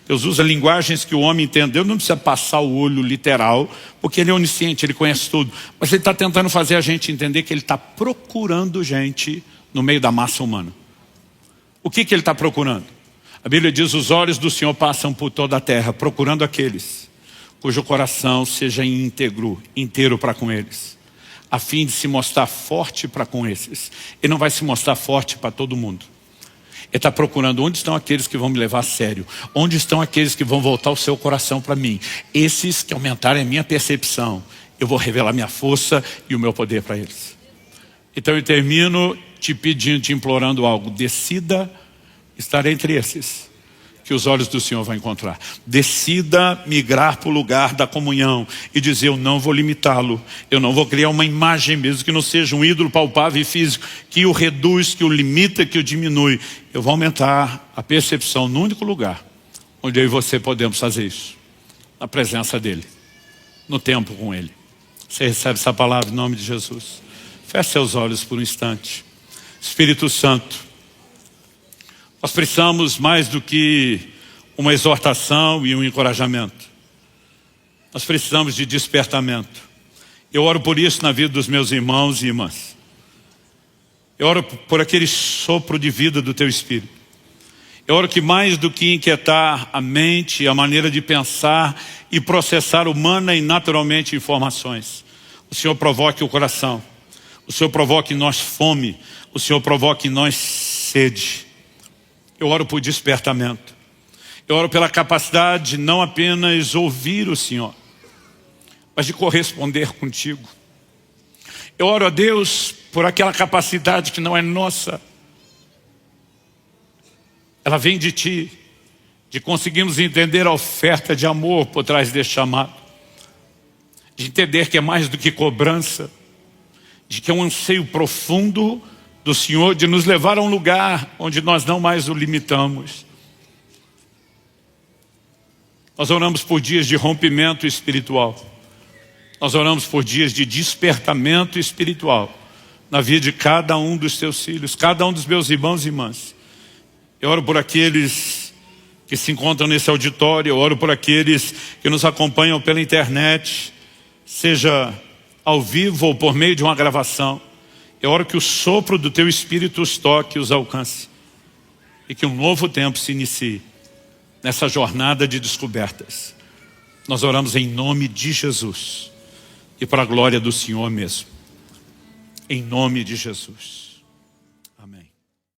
Deus usa linguagens que o homem entende. Deus não precisa passar o olho literal, porque Ele é onisciente, Ele conhece tudo. Mas Ele está tentando fazer a gente entender que Ele está procurando gente no meio da massa humana. O que Ele está procurando? A Bíblia diz, os olhos do Senhor passam por toda a terra, procurando aqueles cujo coração seja inteiro para com eles, a fim de se mostrar forte para com esses. Ele não vai se mostrar forte para todo mundo. Ele está procurando onde estão aqueles que vão me levar a sério, onde estão aqueles que vão voltar o seu coração para mim. Esses que aumentarem a minha percepção, eu vou revelar minha força e o meu poder para eles. Então eu termino te pedindo, te implorando algo. Decida estar entre esses que os olhos do Senhor vão encontrar. Decida migrar para o lugar da comunhão e dizer, eu não vou limitá-lo, eu não vou criar uma imagem mesmo que não seja um ídolo palpável e físico, que o reduz, que o limita, que o diminui. Eu vou aumentar a percepção no único lugar onde eu e você podemos fazer isso, na presença dEle, no tempo com Ele. Você recebe essa palavra em nome de Jesus? Feche seus olhos por um instante. Espírito Santo, nós precisamos mais do que uma exortação e um encorajamento. Nós precisamos de despertamento. Eu oro por isso na vida dos meus irmãos e irmãs. Eu oro por aquele sopro de vida do Teu Espírito. Eu oro que mais do que inquietar a mente, a maneira de pensar e processar humana e naturalmente informações, o Senhor provoque o coração. O Senhor provoque em nós fome. O Senhor provoque em nós sede. Eu oro por despertamento. Eu oro pela capacidade de não apenas ouvir o Senhor, mas de corresponder contigo. Eu oro a Deus por aquela capacidade que não é nossa. Ela vem de Ti, de conseguirmos entender a oferta de amor por trás deste chamado, de entender que é mais do que cobrança, de que é um anseio profundo do Senhor de nos levar a um lugar onde nós não mais o limitamos. Nós oramos por dias de rompimento espiritual. Nós oramos por dias de despertamento espiritual na vida de cada um dos Teus filhos, cada um dos meus irmãos e irmãs. Eu oro por aqueles que se encontram nesse auditório, eu oro por aqueles que nos acompanham pela internet, seja ao vivo ou por meio de uma gravação. Eu oro que o sopro do Teu Espírito os toque e os alcance. E que um novo tempo se inicie nessa jornada de descobertas. Nós oramos em nome de Jesus. E para a glória do Senhor mesmo. Em nome de Jesus. Amém.